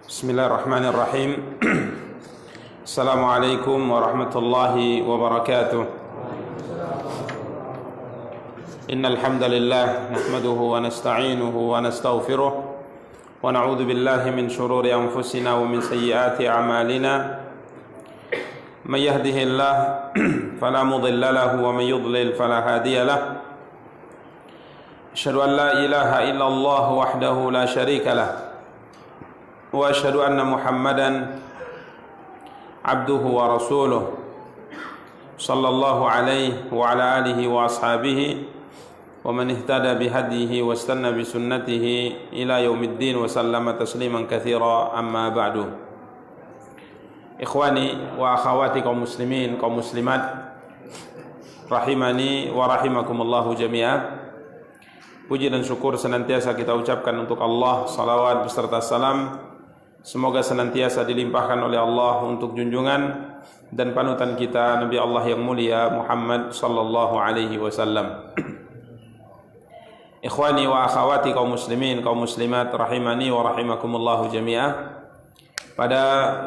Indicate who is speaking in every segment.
Speaker 1: Bismillahirrahmanirrahim. Assalamualaikum warahmatullahi wabarakatuh. Innal hamdalillah nahmaduhu wa nasta'inuhu wa nastaghfiruh wa na'udzu billahi min shururi anfusina wa min sayyiati a'malina. May yahdihillahu fala mudilla lahu wa may yudlil fala hadiya lahu. Asyhadu an la ilaha illallah wahdahu la syarika lahu wa asyhadu anna Muhammadan abduhu wa rasuluh sallallahu alaihi wa ala alihi wa ashabihi wa man ihtada bihadihi wa istanna bi sunnatihi ila yaumiddin wa sallama tasliman katsira, amma ba'du. Ikhwani wa akhawati kaum muslimin, kaum muslimat rahimani wa rahimakumullahu jami'an. Puji dan syukur senantiasa kita ucapkan untuk Allah, salawat beserta salam semoga senantiasa dilimpahkan oleh Allah untuk junjungan dan panutan kita Nabi Allah yang mulia Muhammad sallallahu alaihi wasallam. Ikhwani wa akhawati kaum muslimin, kaum muslimat rahimani wa rahimakumullahu jami'ah. Pada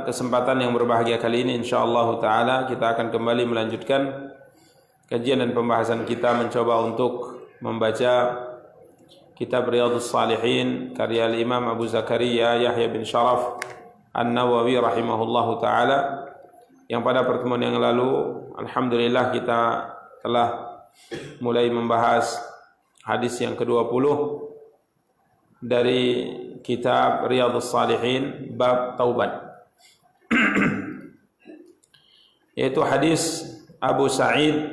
Speaker 1: kesempatan yang berbahagia kali ini insyaallah taala kita akan kembali melanjutkan kajian dan pembahasan kita mencoba untuk membaca Kitab Riyadhus Shalihin karya Imam Abu Zakaria Yahya bin Sharaf An-Nawawi rahimahullahu taala, yang pada pertemuan yang lalu alhamdulillah kita telah mulai membahas hadis yang ke-20 dari kitab Riyadhus Shalihin bab taubat yaitu hadis Abu Sa'id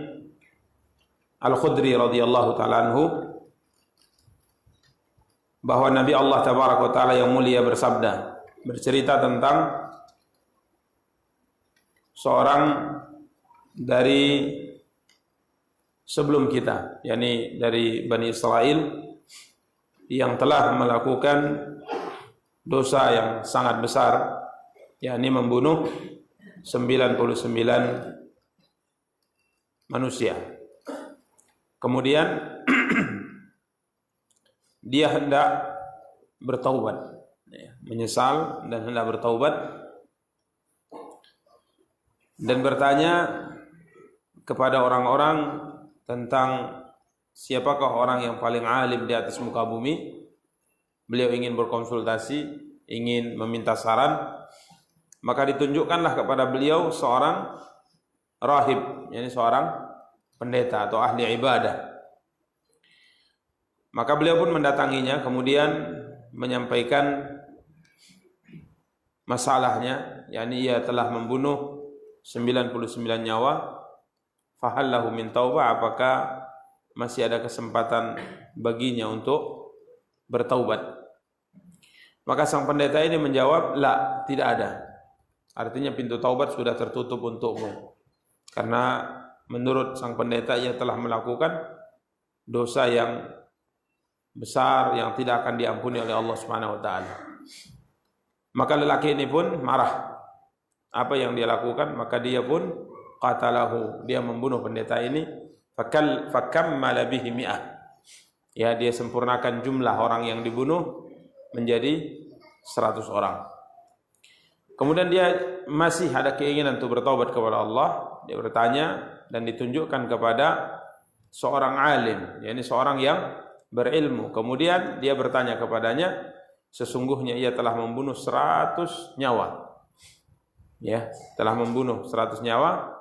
Speaker 1: Al-Khudri radhiyallahu taala anhu, bahwa Nabi Allah Tabaraka wa Ta'ala yang mulia bersabda, bercerita tentang seorang dari sebelum kita, yakni dari Bani Israel, yang telah melakukan dosa yang sangat besar, yakni membunuh 99 manusia. Kemudian dia hendak bertaubat, menyesal dan hendak bertaubat, dan bertanya kepada orang-orang tentang siapakah orang yang paling alim di atas muka bumi. Beliau ingin berkonsultasi, ingin meminta saran, maka ditunjukkanlah kepada beliau seorang rahib, yakni seorang pendeta atau ahli ibadah. Maka beliau pun mendatanginya, kemudian menyampaikan masalahnya, yakni ia telah membunuh 99 nyawa. Fahallahu min taubah, apakah masih ada kesempatan baginya untuk bertaubat? Maka sang pendeta ini menjawab, la, tidak ada. Artinya pintu taubat sudah tertutup untukmu, karena menurut sang pendeta ia telah melakukan dosa yang besar yang tidak akan diampuni oleh Allah Subhanahu wa taala. Maka lelaki ini pun marah. Apa yang dia lakukan? Maka dia pun qatalahu, dia membunuh pendeta ini. Fakammala bihi mi'ah. Ya, dia sempurnakan jumlah orang yang dibunuh menjadi 100 orang. Kemudian dia masih ada keinginan untuk bertaubat kepada Allah. Dia bertanya dan ditunjukkan kepada seorang alim, yakni seorang yang berilmu. Kemudian dia bertanya kepadanya, sesungguhnya ia telah membunuh 100 nyawa. Ya, telah membunuh 100 nyawa.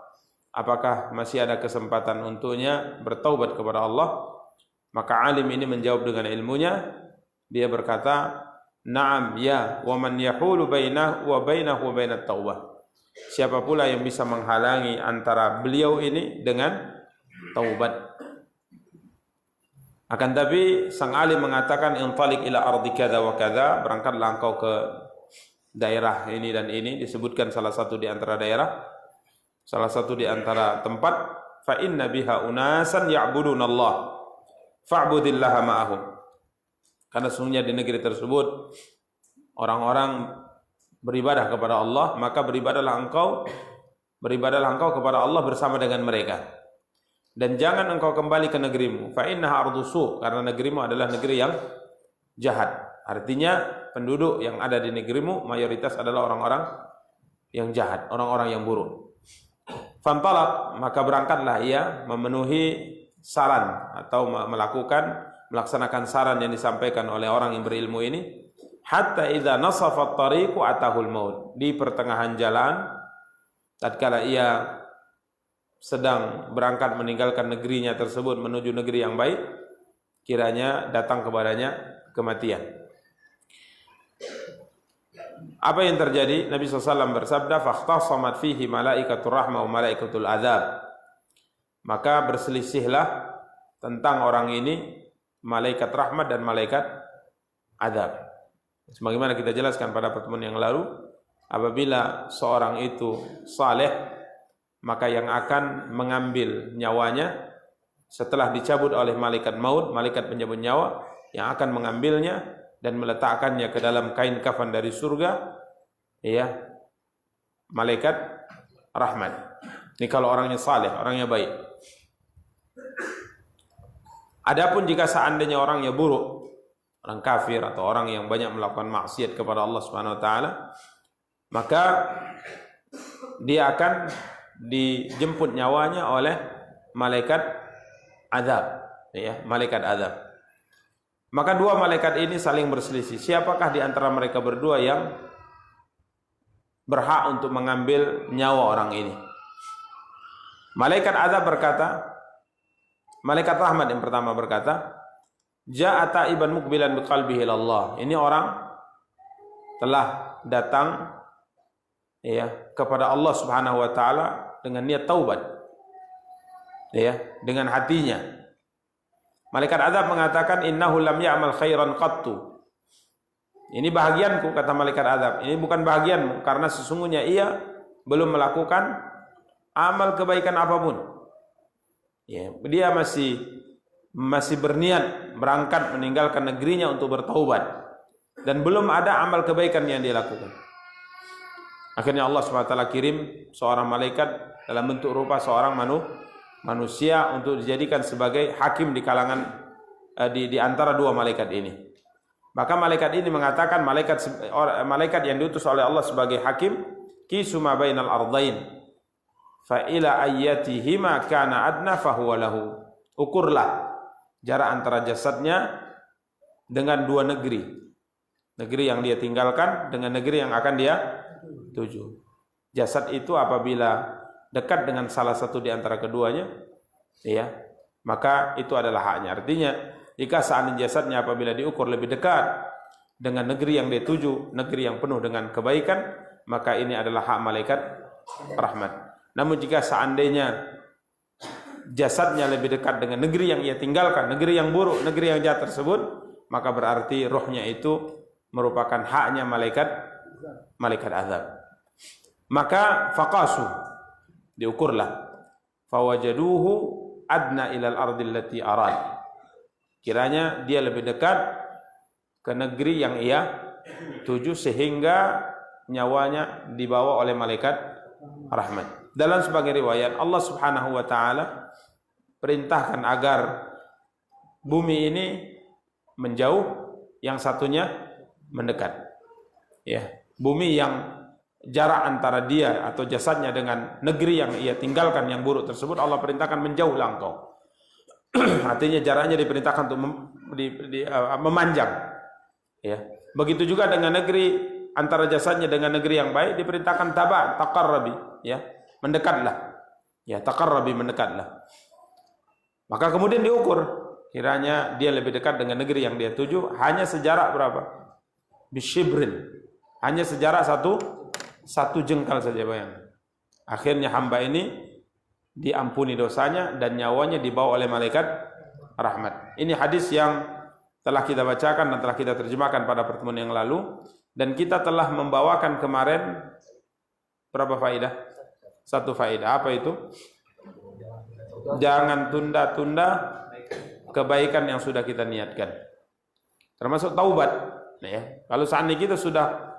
Speaker 1: Apakah masih ada kesempatan untuknya bertaubat kepada Allah? Maka alim ini menjawab dengan ilmunya. Dia berkata, "Na'am ya, wa man yahulu bainahu wa bainat taubah." Siapa pula yang bisa menghalangi antara beliau ini dengan taubat? Akan tapi sang alim mengatakan, intalik ila ardi kadza wa kadza, berangkatlah engkau ke daerah ini dan ini, disebutkan salah satu di antara daerah, salah satu di antara tempat, fa inna biha unasan ya'budunallah fa'budillaha ma'ahum. Karena sesungguhnya di negeri tersebut orang-orang beribadah kepada Allah, maka beribadahlah engkau kepada Allah bersama dengan mereka. Dan jangan engkau kembali ke negerimu, fa innaha ardu su', karena negerimu adalah negeri yang jahat. Artinya penduduk yang ada di negerimu mayoritas adalah orang-orang yang jahat, orang-orang yang buruk. Fantalaq, maka berangkatlah ia memenuhi saran atau melaksanakan saran yang disampaikan oleh orang yang berilmu ini. Hatta idza nasafa at-tariqu atahul maut. Di pertengahan jalan, tatkala ia sedang berangkat meninggalkan negerinya tersebut menuju negeri yang baik, kiranya datang kepadanya kematian. Apa yang terjadi? Nabi SAW bersabda, "Fakhtasamat fihi malaikatur rahmah wa malaikatul adzab." Maka berselisihlah tentang orang ini malaikat rahmat dan malaikat azab. Sebagaimana kita jelaskan pada pertemuan yang lalu, apabila seorang itu saleh, maka yang akan mengambil nyawanya setelah dicabut oleh malaikat maut, malaikat pencabut nyawa, yang akan mengambilnya dan meletakkannya ke dalam kain kafan dari surga, ya, malaikat rahmat. Ini kalau orangnya saleh, orangnya baik. Adapun jika seandainya orangnya buruk, orang kafir atau orang yang banyak melakukan maksiat kepada Allah Subhanahu wa taala, maka dia akan dijemput nyawanya oleh malaikat azab, ya, malaikat azab. Maka dua malaikat ini saling berselisih. Siapakah di antara mereka berdua yang berhak untuk mengambil nyawa orang ini? Malaikat azab berkata, malaikat rahmat yang pertama berkata, "Ja'a ta'iban muqbilan biqalbihi ilallah." Ini orang telah datang, ya, kepada Allah Subhanahu wa taala dengan niat taubat, ya, dengan hatinya. Malaikat azab mengatakan, "Innahu lam ya'mal khairan qattu." Ini bahagianku, kata malaikat azab. Ini bukan bahagianmu, karena sesungguhnya ia belum melakukan amal kebaikan apapun. Ya, dia masih berniat berangkat meninggalkan negerinya untuk bertaubat, dan belum ada amal kebaikan yang dia lakukan. Akhirnya Allah SWT kirim seorang malaikat dalam bentuk rupa seorang manusia untuk dijadikan sebagai hakim di kalangan di antara dua malaikat ini. Maka malaikat ini mengatakan, malaikat yang diutus oleh Allah sebagai hakim, "Kisuma bainal ardain fa ila ayyatihima kana adna fahuwa lahu." Ukurlah jarak antara jasadnya dengan dua negeri. Negeri yang dia tinggalkan dengan negeri yang akan dia tuju. Jasad itu apabila dekat dengan salah satu di antara keduanya, ya, maka itu adalah haknya. Artinya, jika seandainya jasadnya apabila diukur lebih dekat dengan negeri yang dia tuju, negeri yang penuh dengan kebaikan, maka ini adalah hak malaikat rahmat. Namun jika seandainya jasadnya lebih dekat dengan negeri yang ia tinggalkan, negeri yang buruk, negeri yang jahat tersebut, maka berarti rohnya itu merupakan haknya malaikat azab. Maka faqasu, diukurlah, fawajaduhu adna ilal ardil lati arad. Kiranya dia lebih dekat ke negeri yang ia tuju sehingga nyawanya dibawa oleh malaikat rahmat. Dalam sebagai riwayat, Allah Subhanahu wa taala perintahkan agar bumi ini menjauh, yang satunya mendekat. Ya, bumi yang jarak antara dia atau jasadnya dengan negeri yang ia tinggalkan yang buruk tersebut, Allah perintahkan menjauhlah engkau. Artinya jaraknya diperintahkan untuk memanjang. Ya, begitu juga dengan negeri antara jasadnya dengan negeri yang baik, diperintahkan taqarrabi, ya, mendekatlah. Ya, taqarrabi, mendekatlah. Maka kemudian diukur, kiranya dia lebih dekat dengan negeri yang dia tuju hanya sejarak berapa? Bisyibrin. Hanya sejarak satu jengkal saja, bayangkan. Akhirnya hamba ini diampuni dosanya dan nyawanya dibawa oleh malaikat rahmat. Ini hadis yang telah kita bacakan dan telah kita terjemahkan pada pertemuan yang lalu, dan kita telah membawakan kemarin berapa faedah? Satu faedah. Apa itu? Jangan tunda-tunda kebaikan yang sudah kita niatkan, termasuk taubat. Nah, ya, kalau seandainya kita sudah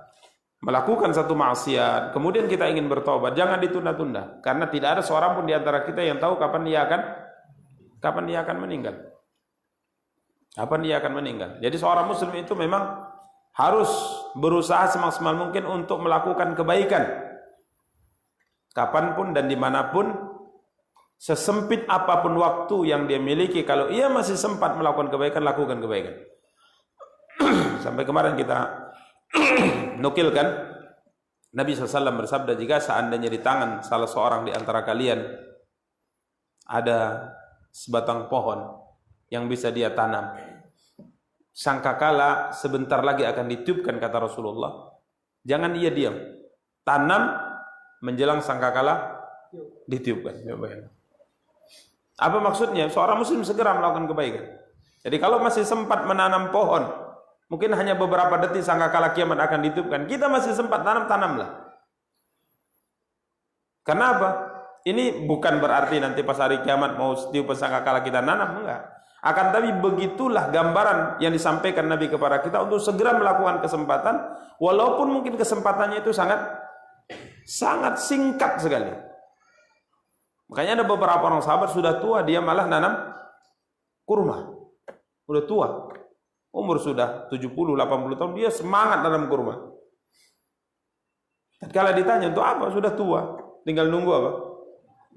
Speaker 1: melakukan satu maksiat, kemudian kita ingin bertobat, jangan ditunda-tunda, karena tidak ada seorang pun di antara kita yang tahu kapan dia akan meninggal. Kapan dia akan meninggal. Jadi seorang muslim itu memang harus berusaha semaksimal mungkin untuk melakukan kebaikan kapanpun dan dimanapun, sesempit apapun waktu yang dia miliki. Kalau ia masih sempat melakukan kebaikan, lakukan kebaikan. Sampai kemarin kita nukilkan Nabi SAW bersabda, jika seandainya di tangan salah seorang di antara kalian ada sebatang pohon yang bisa dia tanam, sangkakala sebentar lagi akan ditiupkan, kata Rasulullah, jangan ia diam, tanam menjelang sangkakala ditiupkan. Apa maksudnya? Seorang muslim segera melakukan kebaikan. Jadi kalau masih sempat menanam pohon, mungkin hanya beberapa detik sangkakala kiamat akan ditiupkan, kita masih sempat tanamlah. Karena apa? Ini bukan berarti nanti pas hari kiamat mau tiup sangkakala kita nanam, enggak. Akan tapi begitulah gambaran yang disampaikan Nabi kepada kita untuk segera melakukan kesempatan, walaupun mungkin kesempatannya itu sangat singkat sekali. Makanya ada beberapa orang sahabat sudah tua, dia malah nanam kurma. Sudah tua, umur sudah 70-80 tahun, dia semangat nanam kurma. Tatkala ditanya untuk apa, sudah tua, tinggal nunggu apa?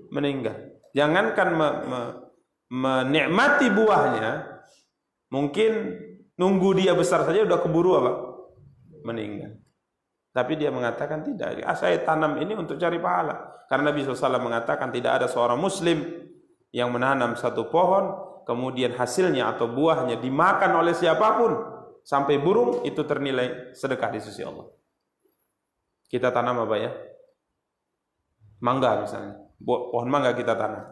Speaker 1: Meninggal. Jangankan menikmati buahnya, mungkin nunggu dia besar saja udah keburu apa? Meninggal. Tapi dia mengatakan tidak, saya tanam ini untuk cari pahala. Karena Nabi SAW mengatakan tidak ada seorang muslim yang menanam satu pohon, kemudian hasilnya atau buahnya dimakan oleh siapapun sampai burung, itu ternilai sedekah di sisi Allah. Kita tanam apa ya? Mangga misalnya, pohon mangga kita tanam.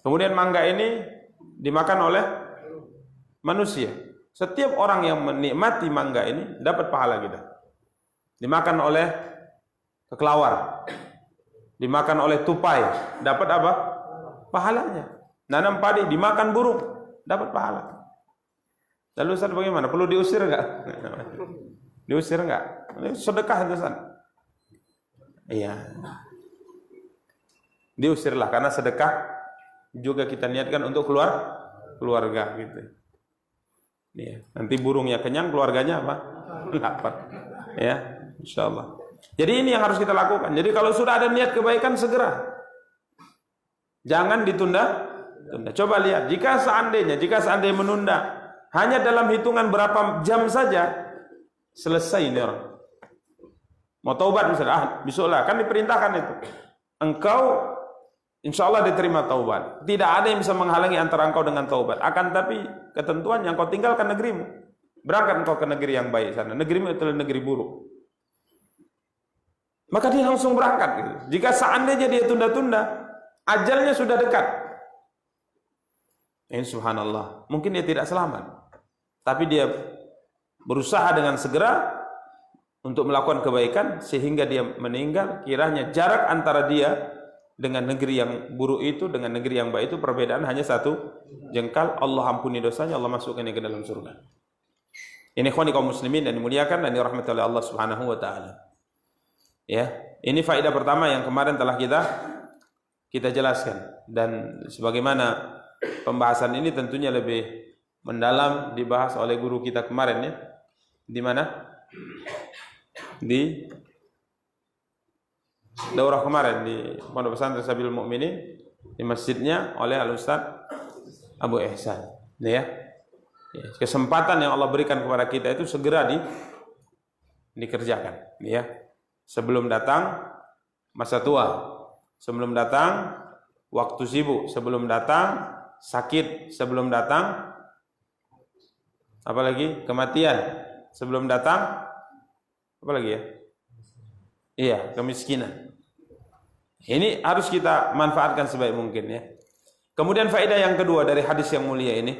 Speaker 1: Kemudian mangga ini dimakan oleh manusia. Setiap orang yang menikmati mangga ini dapat pahala kita. Dimakan oleh kelelawar, dimakan oleh tupai, dapat apa? Pahalanya. Nanam padi, dimakan burung, dapat pahala. Lalu Ustaz bagaimana? Perlu diusir enggak? Diusir enggak? Sedekah itu Ustaz. Iya. Diusirlah, karena sedekah juga kita niatkan untuk keluarga gitu. Iya. Nanti burungnya kenyang, keluarganya apa? Lapar. Ya, insyaallah. Jadi ini yang harus kita lakukan. Jadi kalau sudah ada niat kebaikan, segera. Jangan ditunda. Coba lihat, jika seandainya menunda hanya dalam hitungan berapa jam saja, selesai ini orang. Mau taubat misalnya, besoklah, kan diperintahkan itu. Engkau insyaallah diterima taubat. Tidak ada yang bisa menghalangi antara engkau dengan taubat. Akan tapi ketentuan yang kau tinggalkan negerimu. Berangkat engkau ke negeri yang baik sana. Negerimu itu negeri buruk. Maka dia langsung berangkat gitu. Jika seandainya dia tunda-tunda, ajalnya sudah dekat. Subhanallah, mungkin dia tidak selamat. Tapi dia berusaha dengan segera untuk melakukan kebaikan sehingga dia meninggal. Kiranya jarak antara dia dengan negeri yang buruk itu dengan negeri yang baik itu perbedaan hanya 1 jengkal. Allah ampuni dosanya, Allah masukkannya ke dalam surga. Ini ikhwani kaum muslimin dan dimuliakan dan dirahmati oleh Allah Subhanahu wa taala. Ya, ini faedah pertama yang kemarin telah kita jelaskan, dan sebagaimana pembahasan ini tentunya lebih mendalam dibahas oleh guru kita kemarin ya. Di mana? Di daurah kemarin di Pondok Pesantren Sabilul Mukminin di masjidnya oleh Al-Ustaz Abu Ihsan. Ya. Kesempatan yang Allah berikan kepada kita itu segera dikerjakan ya. Sebelum datang masa tua, sebelum datang waktu sibuk, sebelum datang sakit, sebelum datang apalagi kematian, sebelum datang apalagi ya? Iya, kemiskinan. Ini harus kita manfaatkan sebaik mungkin ya. Kemudian faedah yang kedua dari hadis yang mulia ini,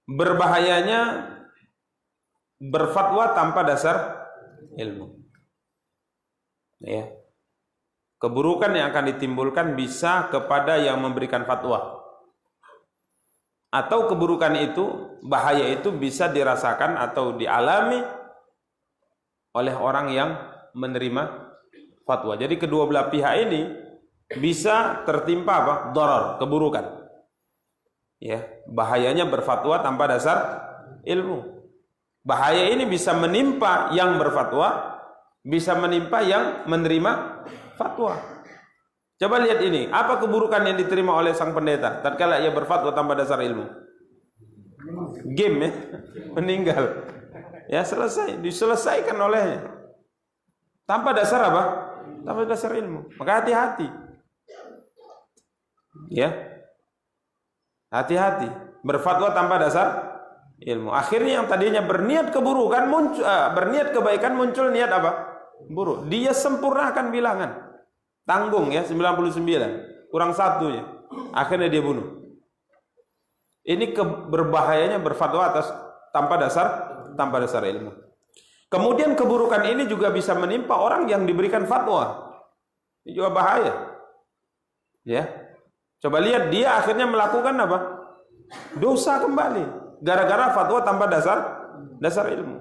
Speaker 1: berbahayanya berfatwa tanpa dasar ilmu. Ya. Keburukan yang akan ditimbulkan bisa kepada yang memberikan fatwa. Atau keburukan itu, bahaya itu bisa dirasakan atau dialami oleh orang yang menerima fatwa. Jadi kedua belah pihak ini bisa tertimpa apa? Darar, keburukan. Ya, bahayanya berfatwa tanpa dasar ilmu. Bahaya ini bisa menimpa yang berfatwa, bisa menimpa yang menerima fatwa. Coba lihat ini, apa keburukan yang diterima oleh sang pendeta tatkala ia berfatwa tanpa dasar ilmu? Game ya, meninggal. Ya selesai, diselesaikan olehnya. Tanpa dasar apa? Tanpa dasar ilmu. Maka hati-hati. Ya. Hati-hati. Berfatwa tanpa dasar ilmu. Akhirnya yang tadinya berniat keburukan muncul, berniat kebaikan muncul niat apa? Buruk. Dia sempurnakan bilangan. Tanggung ya 99, kurang satunya. Akhirnya dia bunuh. Ini berbahayanya berfatwa tanpa dasar ilmu. Kemudian keburukan ini juga bisa menimpa orang yang diberikan fatwa. Ini juga bahaya. Ya. Coba lihat dia akhirnya melakukan apa? Dosa kembali gara-gara fatwa tanpa dasar ilmu.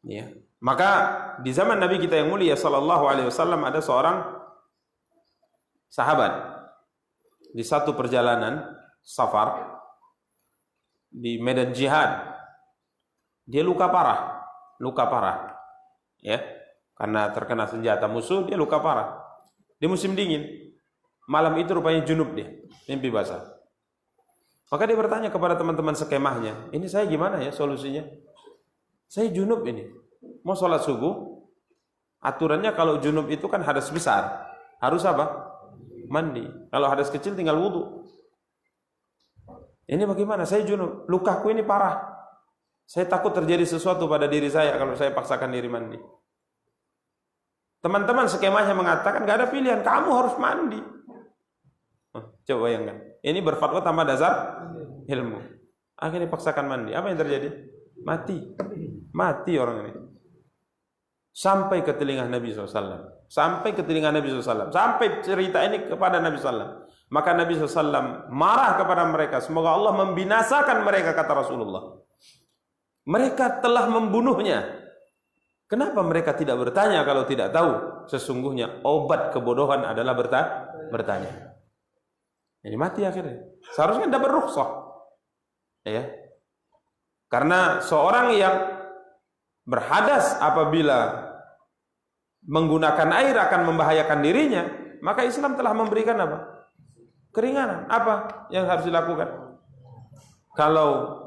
Speaker 1: Ya. Maka di zaman Nabi kita yang mulia sallallahu alaihi wasallam ada seorang sahabat di satu perjalanan safar di medan jihad. Dia luka parah. Ya. Karena terkena senjata musuh, dia luka parah. Di musim dingin. Malam itu rupanya junub dia, mimpi basah. Maka dia bertanya kepada teman-teman sekemahnya, "Ini saya gimana ya solusinya? Saya junub ini. Mau sholat subuh, aturannya kalau junub itu kan hadas besar, harus apa? Mandi. Kalau hadas kecil tinggal wudu. Ini bagaimana? Saya junub, lukaku ini parah. Saya takut terjadi sesuatu pada diri saya kalau saya paksakan diri mandi." Teman-teman skemanya mengatakan gak ada pilihan, kamu harus mandi. Coba bayangkan, ini berfatwa tanpa dasar ilmu. Akhirnya paksakan mandi. Apa yang terjadi? Mati orang ini. Sampai ke telinga Nabi SAW. Sampai cerita ini kepada Nabi SAW. Maka Nabi SAW marah kepada mereka. Semoga Allah membinasakan mereka, kata Rasulullah. Mereka telah membunuhnya. Kenapa mereka tidak bertanya kalau tidak tahu? Sesungguhnya obat kebodohan adalah bertanya. Jadi mati akhirnya. Seharusnya dapat rukhsah. Ya. Karena seorang yang berhadas apabila menggunakan air akan membahayakan dirinya, maka Islam telah memberikan apa? Keringanan. Apa yang harus dilakukan? Kalau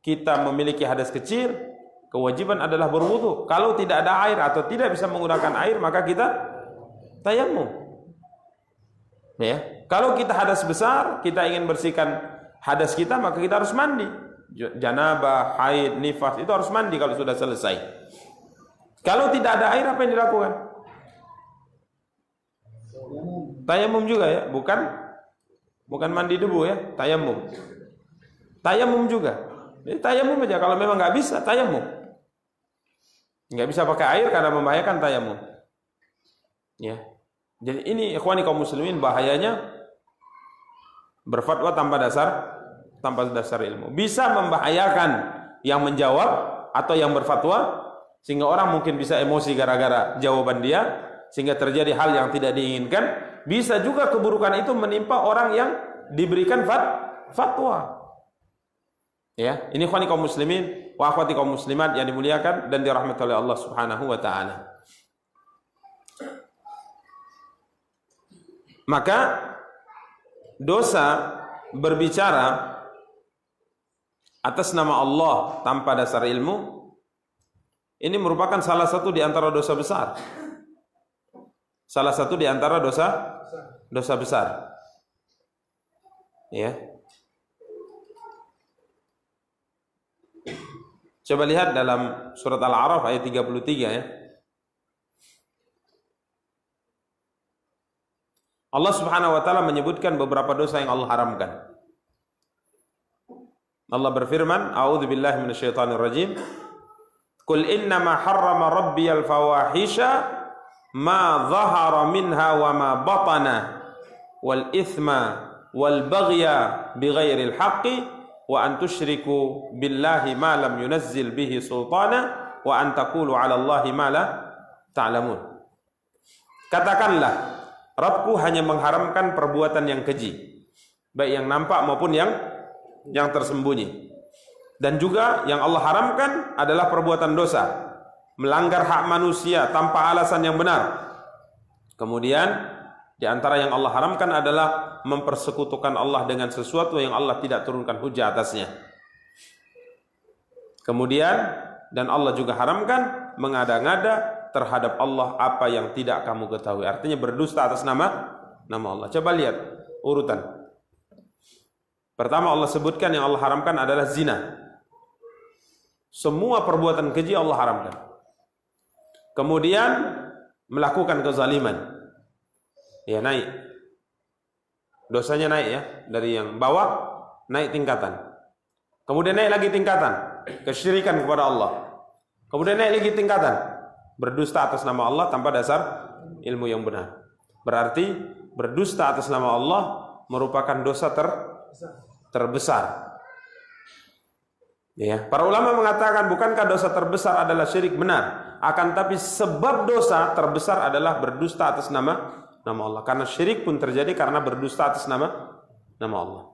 Speaker 1: kita memiliki hadas kecil, kewajiban adalah berwudu. Kalau tidak ada air atau tidak bisa menggunakan air, maka kita tayamum. Ya. Kalau kita hadas besar, kita ingin bersihkan hadas kita, maka kita harus mandi. Janabah, haid, nifas, itu harus mandi kalau sudah selesai. Kalau tidak ada air, apa yang dilakukan? Tayamum juga ya, bukan mandi debu ya, tayamum juga. Jadi tayamum aja, kalau memang nggak bisa, tayamum. Nggak bisa pakai air karena membahayakan tayamum. Ya. Jadi ini ikhwani kaum muslimin, bahayanya berfatwa tanpa dasar ilmu. Bisa membahayakan yang menjawab atau yang berfatwa, sehingga orang mungkin bisa emosi gara-gara jawaban dia, sehingga terjadi hal yang tidak diinginkan. Bisa juga keburukan itu menimpa orang yang diberikan fatwa. Ya, ini ikhwani kaum muslimin wa akhwati kaum muslimat yang dimuliakan dan dirahmati oleh Allah Subhanahu wa taala. Maka dosa berbicara atas nama Allah tanpa dasar ilmu ini merupakan salah satu di antara dosa besar. Salah satu di antara dosa besar. Ya. Coba lihat dalam surat Al-A'raf ayat 33 ya. Allah Subhanahu wa taala menyebutkan beberapa dosa yang Allah haramkan. Allah berfirman, "A'udzubillahi minasyaitonirrajim. Qul innama harrama rabbiyal fawahisha ma dhahara minha wa ma batana wal ithma wal baghya bighairil haqqi wa an tusyriku billahi ma lam yunazzil bihi sultana wa an taqulu 'ala Allahi ma la ta'lamun." Katakanlah, Rabbku hanya mengharamkan perbuatan yang keji baik yang nampak maupun yang tersembunyi. Dan juga yang Allah haramkan adalah perbuatan dosa, melanggar hak manusia tanpa alasan yang benar. Kemudian di antara yang Allah haramkan adalah mempersekutukan Allah dengan sesuatu yang Allah tidak turunkan hujah atasnya. Kemudian dan Allah juga haramkan mengada-ngada terhadap Allah apa yang tidak kamu ketahui. Artinya berdusta atas nama Allah. Coba lihat urutan. Pertama Allah sebutkan yang Allah haramkan adalah zina. Semua perbuatan keji Allah haramkan. Kemudian melakukan kezaliman. Ya naik. Dosanya naik ya. Dari yang bawah naik tingkatan. Kemudian naik lagi tingkatan. Kesyirikan kepada Allah. Kemudian naik lagi tingkatan. Berdusta atas nama Allah tanpa dasar ilmu yang benar. Berarti berdusta atas nama Allah merupakan dosa terbesar. Ya, para ulama mengatakan bukankah dosa terbesar adalah syirik? Benar. Akan tapi sebab dosa terbesar adalah berdusta atas nama Allah. Karena syirik pun terjadi karena berdusta atas nama Allah.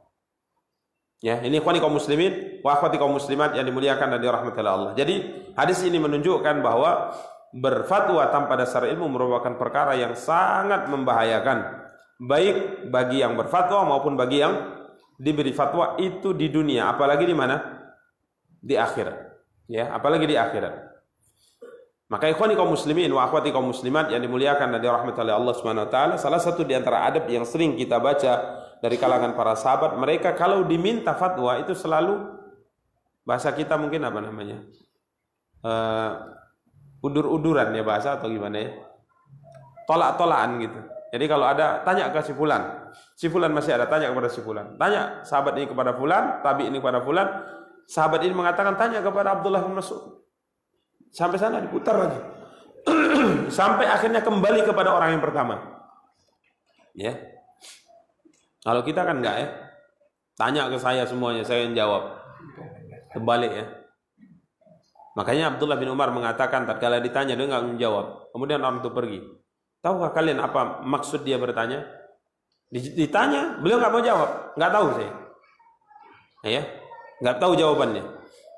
Speaker 1: Ya, ini ikhwani kaum muslimin wa akhwati kaum muslimat yang dimuliakan dan dirahmati Allah. Jadi hadis ini menunjukkan bahwa berfatwa tanpa dasar ilmu merupakan perkara yang sangat membahayakan, baik bagi yang berfatwa maupun bagi yang diberi fatwa, itu di dunia, apalagi di mana? Di akhirat. Ya, apalagi di akhirat. Maka ikhwani kaum muslimin wa akhwati kaum muslimat yang dimuliakan dan dirahmati oleh Allah Subhanahu wa taala, salah satu di antara adab yang sering kita baca dari kalangan para sahabat, mereka kalau diminta fatwa itu selalu, bahasa kita mungkin apa namanya? Udur-uduran ya bahasa atau gimana ya? Tolak-tolakan gitu. Jadi kalau ada tanya ke si fulan masih ada, tanya kepada si fulan. Tanya sahabat ini kepada fulan, tabi ini kepada fulan. Sahabat ini mengatakan tanya kepada Abdullah bin Mas'ud. Sampai sana diputar lagi. Sampai akhirnya kembali kepada orang yang pertama. Ya. Kalau kita kan enggak ya. Tanya ke saya semuanya, saya yang jawab. Kebalik ya. Makanya Abdullah bin Umar mengatakan tatkala ditanya dia enggak menjawab. Kemudian orang itu pergi. Tahukah kalian apa maksud dia bertanya? Ditanya, beliau enggak mau jawab. Enggak tahu saya. Ya. Enggak tahu jawabannya.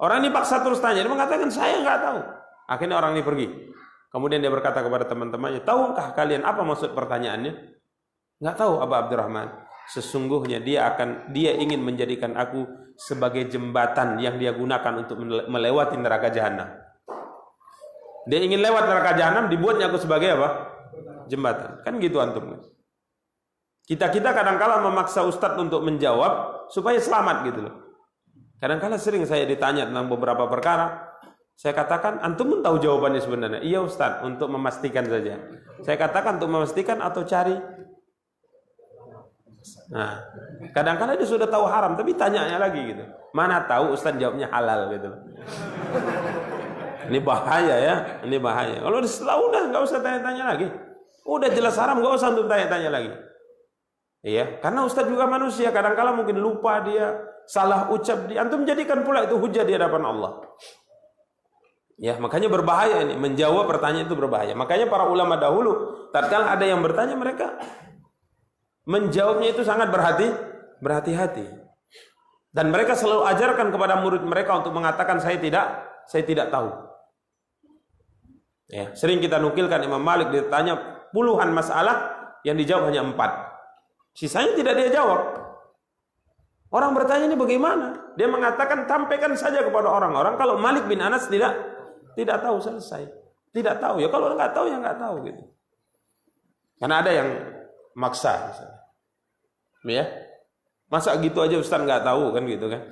Speaker 1: Orang ini paksa terus tanya, dia mengatakan saya enggak tahu. Akhirnya orang ini pergi. Kemudian dia berkata kepada teman-temannya, tahukah kalian apa maksud pertanyaannya? Enggak tahu Aba Abdurrahman. Sesungguhnya dia ingin menjadikan aku sebagai jembatan yang dia gunakan untuk melewati neraka jahanam. Dia ingin lewat neraka jahanam, dibuatnya aku sebagai apa? Jembatan. Kan gitu antum. Kita kadang-kala memaksa ustadz untuk menjawab supaya selamat gitu loh. Kadang-kala sering saya ditanya tentang beberapa perkara, saya katakan, antum pun tahu jawabannya sebenarnya. Iya Ustaz, untuk memastikan saja. Saya katakan untuk memastikan atau cari. Nah, kadang-kala dia sudah tahu haram, tapi tanyanya lagi gitu. Mana tahu Ustaz jawabnya halal gitu. Ini bahaya ya, ini bahaya. Kalau setelah udah nggak usah tanya-tanya lagi. Udah jelas haram, nggak usah untuk tanya-tanya lagi. Iya, karena Ustaz juga manusia, kadang-kala mungkin lupa dia, salah ucap dia, antum jadikan pula itu hujah di hadapan Allah. Ya, makanya berbahaya ini, menjawab pertanyaan itu berbahaya. Makanya para ulama dahulu, tatkala ada yang bertanya, mereka menjawabnya itu sangat berhati-hati. Dan mereka selalu ajarkan kepada murid mereka untuk mengatakan saya tidak tahu. Ya, sering kita nukilkan Imam Malik ditanya puluhan masalah, yang dijawab hanya 4. Sisanya tidak dia jawab. Orang bertanya ini bagaimana? Dia mengatakan sampaikan saja kepada orang-orang. Kalau Malik bin Anas tidak tahu, selesai. Tidak tahu ya, kalau nggak tahu ya nggak tahu gitu. Karena ada yang maksa misalnya. Ya. Masa gitu aja Ustaz nggak tahu kan gitu kan.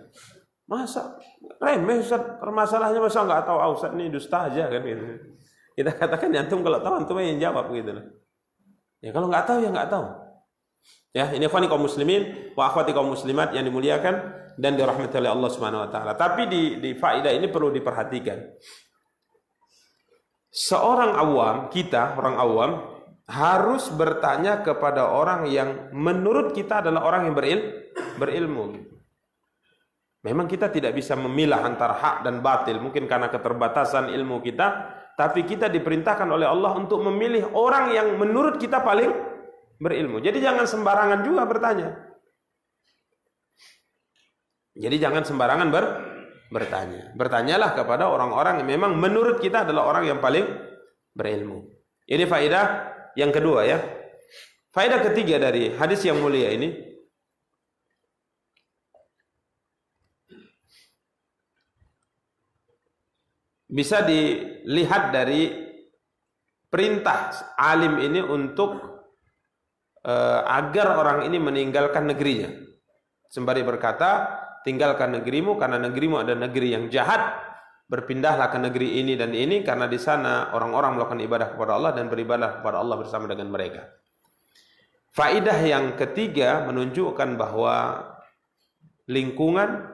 Speaker 1: Masa remeh Ustaz, permasalahannya masa nggak tahu, Ustaz ini dusta aja kan gitu. Kita katakan ya antum kalau tahu antum yang jawab gitu loh. Ya kalau nggak tahu ya nggak tahu. Ya, ini ikhwani kaum muslimin wa akhwati kaum muslimat yang dimuliakan dan dirahmati oleh Allah Subhanahu wa taala. Tapi di faedah ini perlu diperhatikan. Seorang awam, orang awam harus bertanya kepada orang yang menurut kita adalah orang yang berilmu. Memang kita tidak bisa memilah antara hak dan batil, mungkin karena keterbatasan ilmu kita, tapi kita diperintahkan oleh Allah untuk memilih orang yang menurut kita paling berilmu. Jadi jangan sembarangan juga bertanya. Jadi jangan sembarangan bertanya. Bertanyalah kepada orang-orang yang memang menurut kita adalah orang yang paling berilmu. Ini faedah yang kedua ya. Faedah ketiga dari hadis yang mulia ini, bisa dilihat dari perintah alim ini untuk agar orang ini meninggalkan negerinya. Sembari berkata, tinggalkan negerimu karena negerimu adalah negeri yang jahat. Berpindahlah ke negeri ini dan ini karena di sana orang-orang melakukan ibadah kepada Allah dan beribadah kepada Allah bersama dengan mereka. Faedah yang ketiga menunjukkan bahwa lingkungan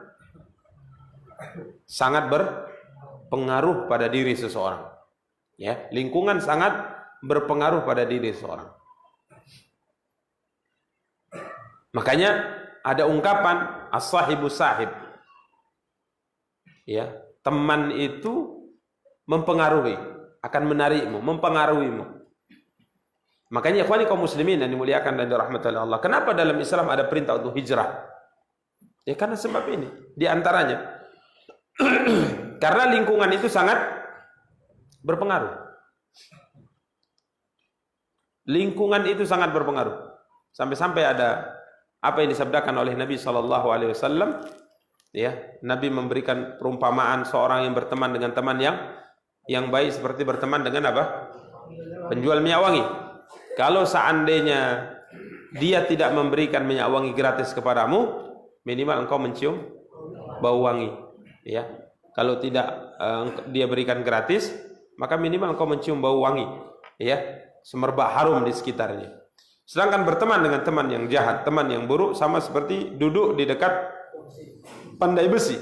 Speaker 1: sangat berpengaruh pada diri seseorang. Ya, lingkungan sangat berpengaruh pada diri seseorang. Makanya ada ungkapan as-sahibu sahib. Ya, teman itu mempengaruhi, akan menarikmu, mempengaruhimu. Makanya ikhwani kaum muslimin yang dimuliakan dan dirahmati oleh Allah, kenapa dalam Islam ada perintah untuk hijrah? Ya karena sebab ini, di antaranya karena lingkungan itu sangat berpengaruh. Lingkungan itu sangat berpengaruh. Sampai-sampai ada apa yang disabdakan oleh Nabi SAW, ya, Nabi memberikan perumpamaan seorang yang berteman dengan teman yang baik seperti berteman dengan apa? Penjual minyak wangi. Kalau seandainya dia tidak memberikan minyak wangi gratis kepadamu, minimal engkau mencium bau wangi. Ya, kalau tidak dia berikan gratis, maka minimal engkau mencium bau wangi. Ya, semerbak harum di sekitarnya. Sedangkan berteman dengan teman yang jahat, teman yang buruk, sama seperti duduk di dekat pandai besi.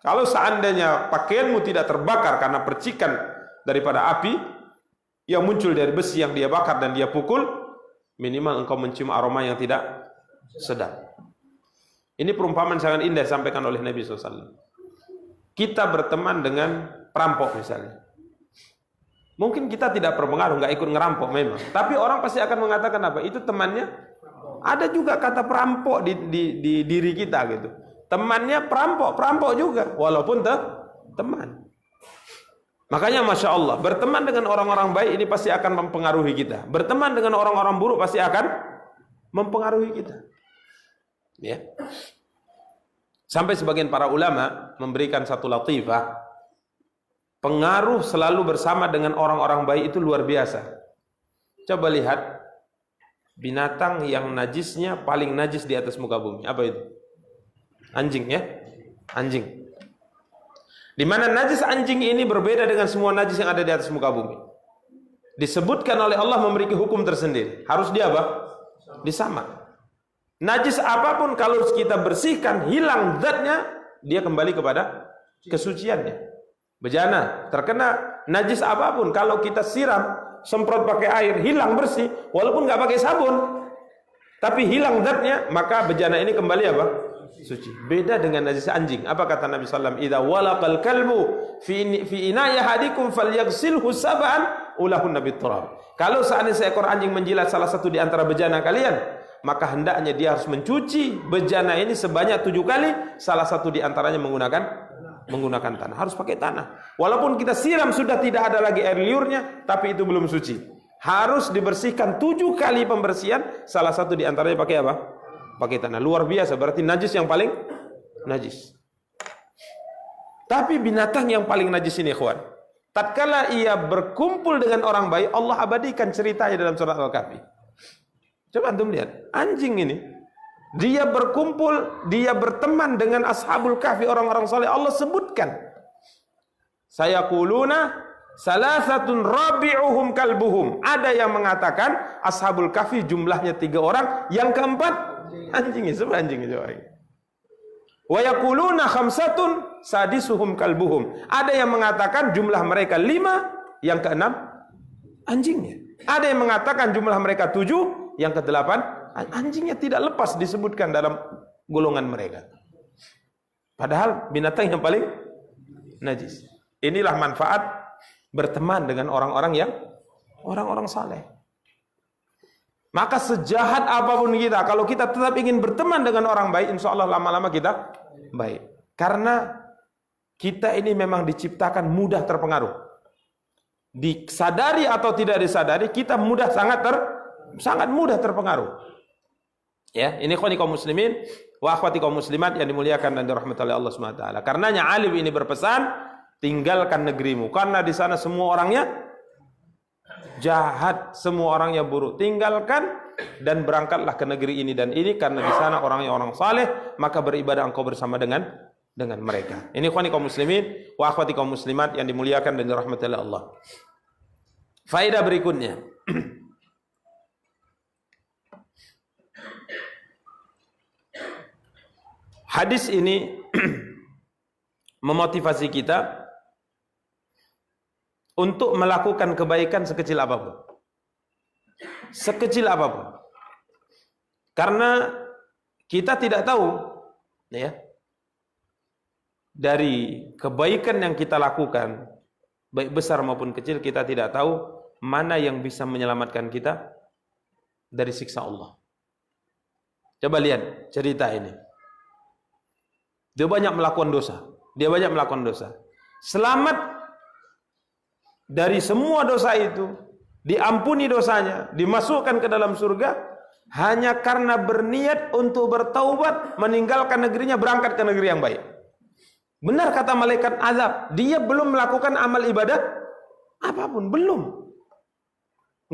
Speaker 1: Kalau seandainya pakaianmu tidak terbakar karena percikan daripada api yang muncul dari besi yang dia bakar dan dia pukul, minimal engkau mencium aroma yang tidak sedap. Ini perumpamaan sangat indah disampaikan oleh Nabi SAW. Kita berteman dengan perampok misalnya. Mungkin kita tidak berpengaruh, nggak ikut ngerampok memang. Tapi orang pasti akan mengatakan apa? Itu temannya. Ada juga kata perampok di diri kita gitu. Temannya perampok juga, walaupun teman. Makanya Masya Allah, berteman dengan orang-orang baik ini pasti akan mempengaruhi kita. Berteman dengan orang-orang buruk pasti akan mempengaruhi kita. Ya. Sampai sebagian para ulama memberikan satu latifah. Pengaruh selalu bersama dengan orang-orang baik itu luar biasa. Coba lihat binatang yang najisnya paling najis di atas muka bumi. Apa itu? Anjing ya? Anjing. Di mana najis anjing ini berbeda dengan semua najis yang ada di atas muka bumi. Disebutkan oleh Allah memiliki hukum tersendiri. Harus dia apa? Disamak. Najis apapun kalau kita bersihkan, hilang zatnya, dia kembali kepada kesuciannya. Bejana, terkena najis apapun, kalau kita siram, semprot pakai air, hilang bersih, walaupun nggak pakai sabun, tapi hilang zatnya, maka bejana ini kembali apa? Suci. Beda dengan najis anjing. Apa kata Nabi SAW? Idza walaqal kalbu fi ina'i ahadikum falyaghsilhu sab'an ulahun nabi turab. Kalau seandainya seekor anjing menjilat salah satu di antara bejana kalian, maka hendaknya dia harus mencuci bejana ini sebanyak 7 kali, salah satu di antaranya menggunakan tanah. Harus pakai tanah. Walaupun kita siram sudah tidak ada lagi air liurnya, tapi itu belum suci. Harus dibersihkan 7 kali pembersihan, salah satu di antaranya pakai apa? Pakai tanah. Luar biasa, berarti najis yang paling najis. Tapi binatang yang paling najis ini, ikhwan, tatkala ia berkumpul dengan orang baik, Allah abadikan ceritanya dalam surat Al-Kahfi. Coba antum lihat, anjing ini dia berkumpul, dia berteman dengan ashabul kahfi, orang-orang saleh. Allah sebutkan, sayaquluna salasatun rabi'uhum kalbuhum. Ada yang mengatakan ashabul kahfi jumlahnya 3 orang, yang keempat anjing itu, anjing itu. Wa yaquluna khamsatun sadisuhum kalbuhum. Ada yang mengatakan jumlah mereka 5, yang keenam anjingnya. Ada yang mengatakan jumlah mereka 7, yang ke-8 anjingnya tidak lepas disebutkan dalam golongan mereka. Padahal binatang yang paling najis. Inilah manfaat berteman dengan orang-orang saleh. Maka sejahat apapun kita, kalau kita tetap ingin berteman dengan orang baik, insya Allah lama-lama kita baik. Karena kita ini memang diciptakan mudah terpengaruh. Disadari atau tidak disadari, kita sangat mudah terpengaruh. Ya, ini ikhwani kaum muslimin wa akhwati kaum muslimat yang dimuliakan dan dirahmati oleh Allah Subhanahu wa taala. Karenanya Ali ini berpesan, tinggalkan negerimu karena di sana semua orangnya jahat, semua orangnya buruk. Tinggalkan dan berangkatlah ke negeri ini dan ini karena di sana orangnya orang saleh, maka beribadah engkau bersama dengan mereka. Ini ikhwani kaum muslimin wa akhwati kaum muslimat yang dimuliakan dan dirahmati oleh Allah. Faedah berikutnya. Hadis ini memotivasi kita untuk melakukan kebaikan sekecil apapun. Sekecil apapun. Karena kita tidak tahu ya, dari kebaikan yang kita lakukan, baik besar maupun kecil, kita tidak tahu mana yang bisa menyelamatkan kita dari siksa Allah. Coba lihat cerita ini. Dia banyak melakukan dosa. Selamat dari semua dosa itu, diampuni dosanya, dimasukkan ke dalam surga hanya karena berniat untuk bertaubat, meninggalkan negerinya, berangkat ke negeri yang baik. Benar kata malaikat azab, dia belum melakukan amal ibadah apapun, belum.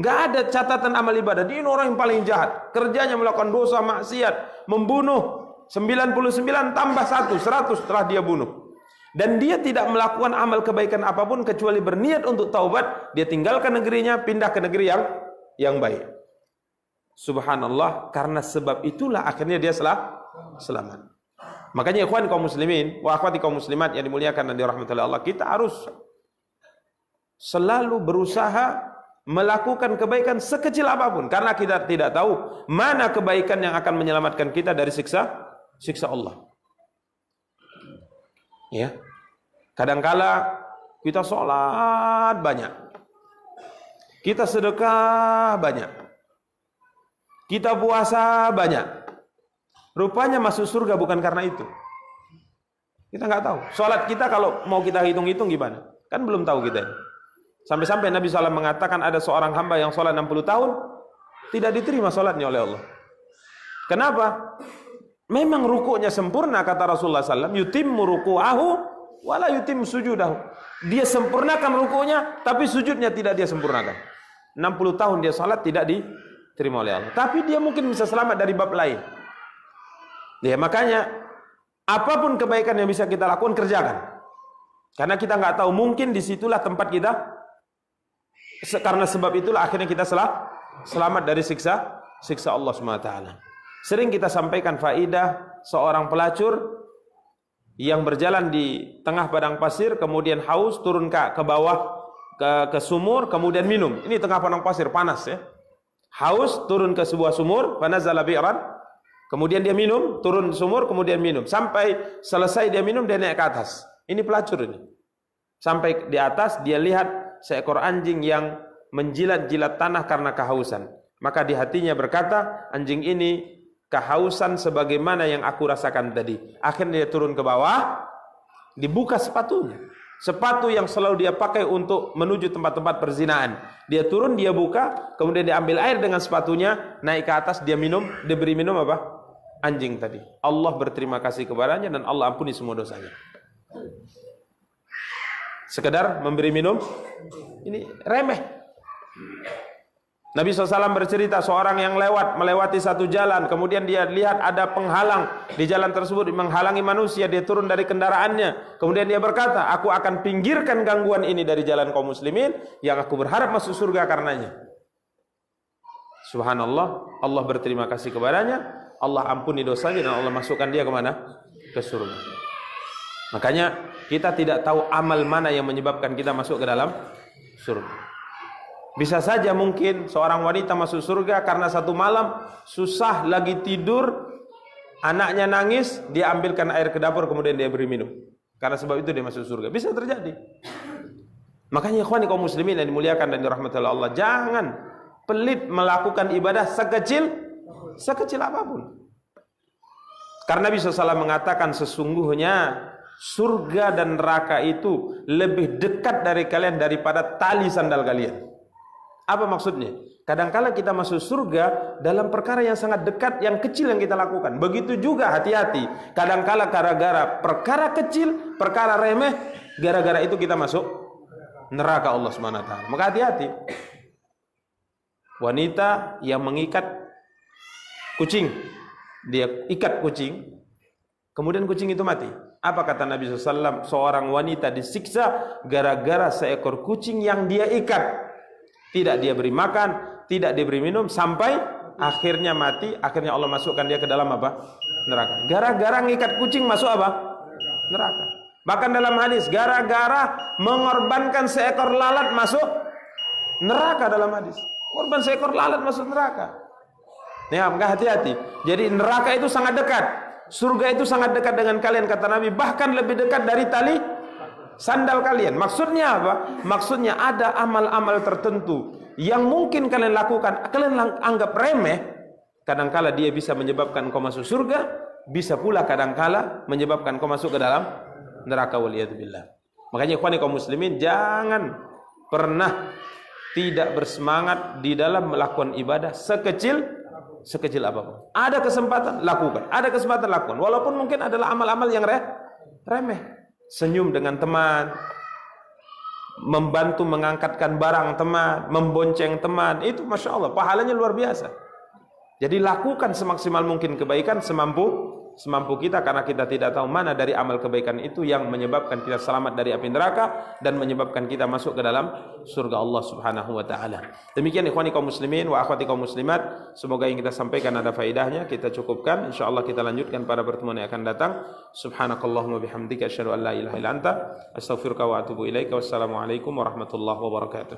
Speaker 1: Enggak ada catatan amal ibadah. Dia orang yang paling jahat, kerjanya melakukan dosa, maksiat, membunuh 99 tambah 100 setelah dia bunuh. Dan dia tidak melakukan amal kebaikan apapun kecuali berniat untuk taubat, dia tinggalkan negerinya, pindah ke negeri yang baik. Subhanallah, karena sebab itulah akhirnya dia selamat. Makanya ikhwan kaum muslimin wa akhwati kaum muslimat yang dimuliakan dan dirahmati Allah, kita harus selalu berusaha melakukan kebaikan sekecil apapun, karena kita tidak tahu mana kebaikan yang akan menyelamatkan kita dari siksa Allah. Ya. Kadangkala kita sholat banyak, kita sedekah banyak, kita puasa banyak, rupanya masuk surga bukan karena itu. Kita nggak tahu. Sholat kita kalau mau kita hitung-hitung gimana? Kan belum tahu kita. Sampai-sampai Nabi SAW mengatakan ada seorang hamba yang sholat 60 tahun tidak diterima sholatnya oleh Allah. Kenapa? Memang rukuknya sempurna, kata Rasulullah SAW, yutimmu ruku'ahu wala yutim sujudahu. Dia sempurnakan rukuknya, tapi sujudnya tidak dia sempurnakan. 60 tahun dia salat tidak diterima oleh Allah. Tapi dia mungkin bisa selamat dari bab lain. Ya, makanya apapun kebaikan yang bisa kita lakukan, kerjakan. Karena kita nggak tahu, mungkin disitulah tempat kita. Karena sebab itulah akhirnya kita selamat dari siksa Allah SWT. Sering kita sampaikan faidah seorang pelacur yang berjalan di tengah padang pasir, kemudian haus, turun ke bawah ke sumur, kemudian minum. Ini tengah padang pasir panas ya. Haus, turun ke sebuah sumur, fanazala bi'ran, kemudian dia minum, turun sumur, kemudian minum. Sampai selesai dia minum, dia naik ke atas. Ini pelacur ini. Sampai di atas dia lihat seekor anjing yang menjilat-jilat tanah karena kehausan. Maka di hatinya berkata, anjing ini kehausan sebagaimana yang aku rasakan tadi. Akhirnya dia turun ke bawah, dibuka sepatunya. Sepatu yang selalu dia pakai untuk menuju tempat-tempat perzinahan. Dia turun, dia buka, kemudian dia ambil air dengan sepatunya, naik ke atas, dia minum, dia beri minum apa? Anjing tadi. Allah berterima kasih kepadanya dan Allah ampuni semua dosanya. Sekedar memberi minum, ini remeh. Nabi SAW bercerita seorang yang melewati satu jalan, kemudian dia lihat ada penghalang di jalan tersebut menghalangi manusia, dia turun dari kendaraannya, kemudian dia berkata, aku akan pinggirkan gangguan ini dari jalan kaum muslimin yang aku berharap masuk surga karenanya. Subhanallah, Allah berterima kasih kepadanya, Allah ampuni dosanya dan Allah masukkan dia kemana? Ke surga. Makanya kita tidak tahu amal mana yang menyebabkan kita masuk ke dalam surga. Bisa saja mungkin seorang wanita masuk surga karena satu malam susah lagi tidur, anaknya nangis, dia ambilkan air ke dapur kemudian dia beri minum. Karena sebab itu dia masuk surga. Bisa terjadi. Makanya ikhwani kaum muslimin yang dimuliakan dan dirahmati oleh Allah, jangan pelit melakukan ibadah sekecil apapun. Karena Nabi SAW mengatakan sesungguhnya surga dan neraka itu lebih dekat dari kalian daripada tali sandal kalian. Apa maksudnya? Kadangkala kita masuk surga dalam perkara yang sangat dekat, yang kecil yang kita lakukan. Begitu juga hati-hati. Kadangkala gara-gara perkara kecil, perkara remeh, gara-gara itu kita masuk neraka Allah Subhanahu wa taala. Maka hati-hati. Wanita yang mengikat kucing, dia ikat kucing, kemudian kucing itu mati. Apa kata Nabi SAW? Seorang wanita disiksa gara-gara seekor kucing yang dia ikat. Tidak dia beri makan, tidak dia beri minum, sampai akhirnya mati. Akhirnya Allah masukkan dia ke dalam apa? Neraka. Gara-gara ngikat kucing masuk apa? Neraka. Bahkan dalam hadis, gara-gara mengorbankan seekor lalat masuk neraka dalam hadis. Korban seekor lalat masuk neraka. Ya, maka hati-hati. Jadi neraka itu sangat dekat. Surga itu sangat dekat dengan kalian, kata Nabi. Bahkan lebih dekat dari tali sandal kalian. Maksudnya apa? Maksudnya ada amal-amal tertentu yang mungkin kalian lakukan, kalian anggap remeh. Kadangkala dia bisa menyebabkan kau masuk surga, bisa pula kadangkala menyebabkan kau masuk ke dalam neraka, waliyadzubillah. Makanya ikhwani kaum muslimin, jangan pernah tidak bersemangat di dalam melakukan ibadah sekecil apapun. Ada kesempatan lakukan, ada kesempatan lakukan, walaupun mungkin adalah amal-amal yang remeh. Senyum dengan teman, membantu mengangkatkan barang teman, membonceng teman, itu masya Allah pahalanya luar biasa. Jadi lakukan semaksimal mungkin kebaikan semampu kita, karena kita tidak tahu mana dari amal kebaikan itu yang menyebabkan kita selamat dari api neraka dan menyebabkan kita masuk ke dalam surga Allah Subhanahu wa taala. Demikian ikhwani kaum muslimin wa akhwati kaum muslimat, semoga yang kita sampaikan ada faedahnya. Kita cukupkan, insyaallah kita lanjutkan pada pertemuan yang akan datang. Subhanakallahumma bihamdika asyhadu an la ilaha illa anta astaghfiruka wa atubu ilaika. Wassalamualaikum warahmatullahi wabarakatuh.